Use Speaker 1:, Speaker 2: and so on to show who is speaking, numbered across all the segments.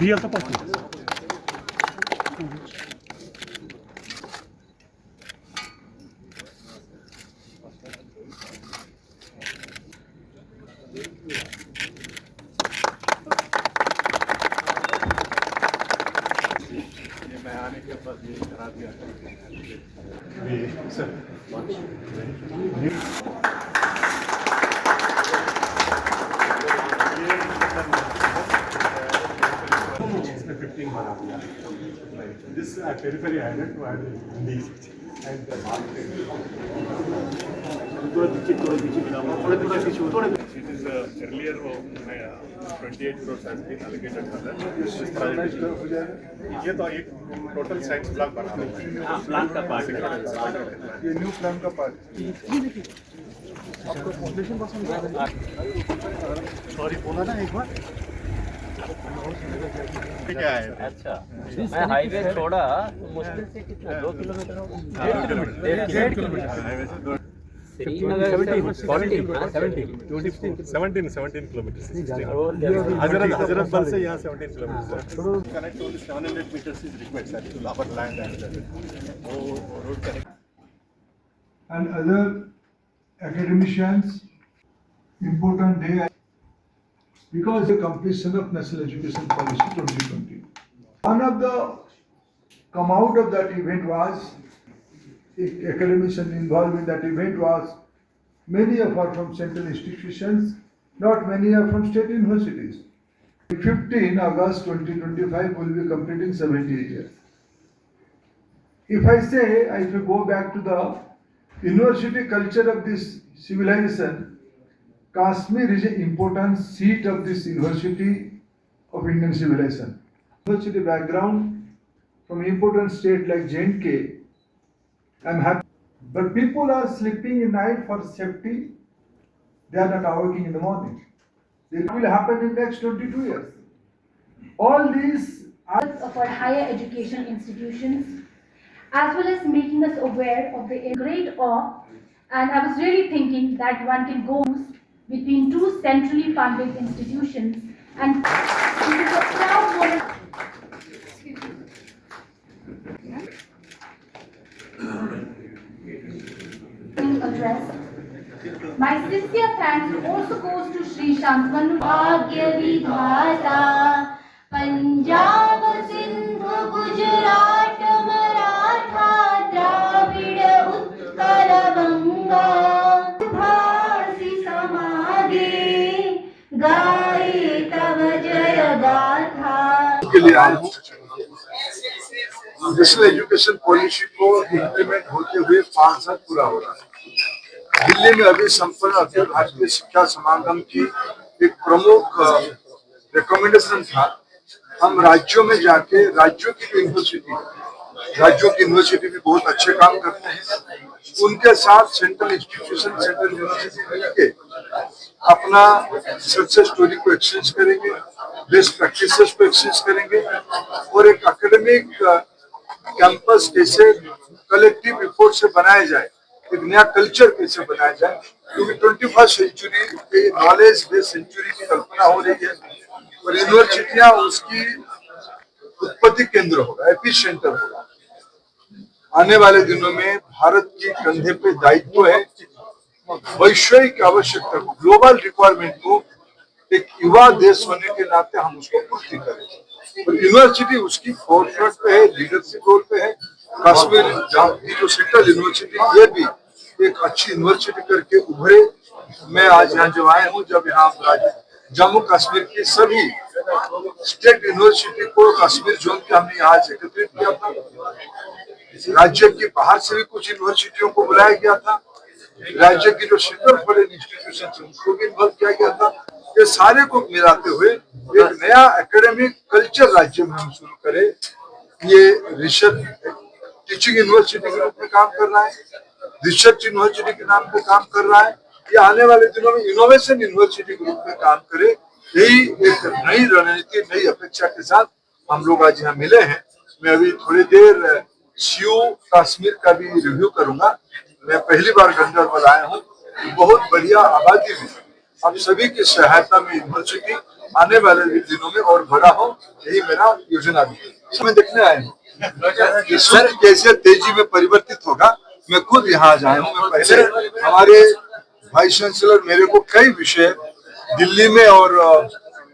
Speaker 1: Real support.
Speaker 2: मैं आने के बाद ये करा दिया
Speaker 1: सर 15 बना दिया. This periphery added to add these and the market.
Speaker 2: थोड़े पीछे थोड़े पीछे. It is earlier 28 crores has been allocated for that. ये तो एक टोटल साइंस ब्लॉक बना रहा है. प्लान का पार्ट है.
Speaker 3: ये न्यू प्लान का पार्ट.
Speaker 2: सॉरी बोला ना एक बार. क्या है?
Speaker 4: अच्छा मैं हाईवे छोड़ा मुश्किल से कितना 2 किलोमीटर होगा. 1.5 किलोमीटर.
Speaker 2: हाईवे से 2
Speaker 4: श्रीनगर
Speaker 1: 17 kilometers.
Speaker 2: हजरत बल से यहाँ 17 kilometre. Connect only 700 meters is required sir to our land and वो road connect.
Speaker 3: And other academicians, important day because the completion of National Education Policy 2020. One of the come out of that event was academicians involved in that event was many of are from central institutions, not many are from state universities. 15 August 2025 will be completing 78 years. If I say, if you go back to the university culture of this civilization, Kashmir is an important seat of this University of Indian civilization. University background from important state like J&K, I'm happy. But people are sleeping in night for safety. They are not awaking in the morning. It will happen in next 22 years. All these
Speaker 5: for higher education institutions, as well as making us aware of the great awe. And I was really thinking that one can go between two centrally funded institutions and it is a proud moment. Address. My sincere thanks also goes to Sri Shantanu Bhagya Vidhata Punjab Sindhu Gujarat Maratha Dravida Utkal Banga Bhasi Samage Gaye Tav Jaya Gatha.
Speaker 3: National education policy को implement होते हुए 5 साल पूरा हो रहा है. दिल्ली में अभी संपन्न अखिल भारतीय शिक्षा समागम की एक प्रमुख रिकमेंडेशन था. हम राज्यों में जाके राज्यों की यूनिवर्सिटी भी बहुत अच्छे काम करते हैं. उनके साथ सेंट्रल इंस्टीट्यूशन सेंट्रल यूनिवर्सिटी मिलकर अपना सक्सेस स्टोरी को एक्सचेंज करेंगे, बेस्ट प्रैक्टिसेस को एक्सचेंज करेंगे और एक एकेडमिक कैंपस कैसे कलेक्टिव एफर्ट से बनाया जाए, एक नया कल्चर कैसे बनाया जाए. क्योंकि 21st सेंचुरी की नॉलेज बेस्ड सेंचुरी की कल्पना हो रही है और यूनिवर्सिटियां उसकी उत्पत्ति केंद्र होगा, एपिसेंटर होगा. आने वाले दिनों में भारत के कंधे पे दायित्व है वैश्विक आवश्यकता को, ग्लोबल रिक्वायरमेंट को एक युवा देश होने के नाते हम उसको पूर्ति करें. और यूनिवर्सिटी उसकी फोरफ्रंट पे है, लीडरशिप रोल पे है. कश्मीर की जो सेंट्रल यूनिवर्सिटी ये भी एक अच्छी यूनिवर्सिटी करके उभरे. मैं आज यहाँ जब आया हूँ, जब यहाँ जम्मू कश्मीर की सभी स्टेट यूनिवर्सिटी को कश्मीर जोन के हमने यहाँ एकत्रित किया था. राज्य के बाहर से भी कुछ यूनिवर्सिटियों को बुलाया गया था. राज्य की जो सेंट्रल फॉरेन इंस्टीट्यूशन उनको भी इन्वॉल्व किया गया था. ये सारे को मिलाते हुए एक नया एकेडमिक कल्चर राज्य में हम शुरू करें. ये रिसर्च टीचिंग यूनिवर्सिटी के रूप में काम कर रहा है, रिसर्च यूनिवर्सिटी के नाम पे काम कर रहा है. ये आने वाले दिनों में इनोवेशन यूनिवर्सिटी के रूप में काम करे. यही एक नई रणनीति, नई अपेक्षा के साथ हम लोग आज यहाँ मिले हैं। मैं अभी थोड़ी देर सीयू कश्मीर का भी रिव्यू करूंगा। मैं पहली बार गंदरबल आया हूँ, बहुत बढ़िया आबादी में आप सभी की सहायता में यूनिवर्सिटी आने वाले दिनों में और बड़ा हो, यही मेरा योजना भी है। मैं देखने आया हूँ कि सर कैसे तेजी में परिवर्तित होगा। मैं खुद यहाँ आ जाया हूँ। मैं पहले हमारे वाइस चांसलर मेरे को कई विषय दिल्ली में और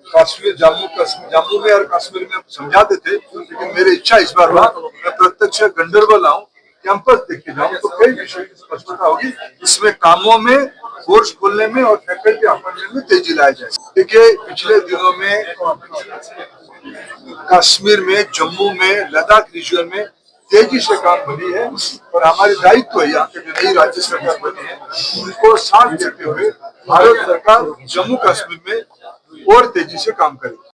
Speaker 3: कश्मीर जम्मू में और कश्मीर में समझाते थे, लेकिन मेरी इच्छा इस बार हुआ मैं प्रत्यक्ष गंदरबल आऊं, कैंपस देख के जाऊं, तो कई विषय की स्पष्टता होगी। इसमें कामों में, कोर्स खोलने में और फैकल्टी अपॉइंटमेंट में तेजी लाया जाए। देखिए पिछले दिनों में कश्मीर में, जम्मू में, लद्दाख रीजन में तेजी से काम बढ़ी है और हमारी दायित्व है यहाँ के जो नई राज्य सरकार बनी है उनको साथ देते हुए भारत सरकार जम्मू कश्मीर में और तेजी से काम करेगी।